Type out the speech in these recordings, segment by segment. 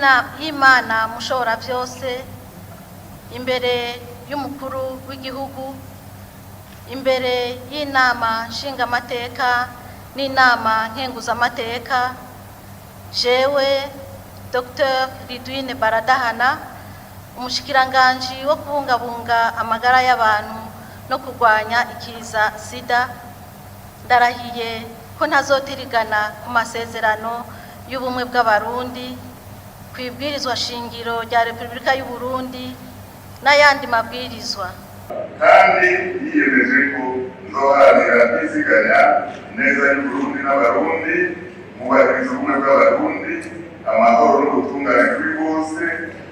y'Imana mushobora byose, imbere y'umukuru w'igihugu, imbere y'inama nshingamateka n'inama nkenguzamateka, jewe Dr. Ridwine Baradahana, umushikiranganji wo kubungabunga amagara y'abantu no kurwanya ikiza sida, ndarahiye ko ntazotirigana ku masezerano y'ubumwe bw'abarundi, kwibwirizwa shingiro rya Repubulika y'u Burundi n'ayandi mabwirizwa, kandi yiyemeje ko nzoharanira kwiziganya neza y'Uburundi n'abarundi, mubahiriza ubumwe bw'abarundi, amahoro n'ubutungane kuri bose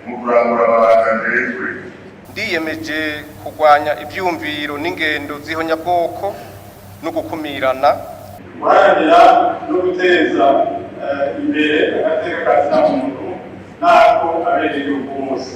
mu kurangura amabanga njejwe. Ndiyemeje kurwanya ibyumviro n'ingendo zihonyabwoko no gukumirana, guharanira no guteza imbere agateka ka muntu n'ako abenegihugu bose.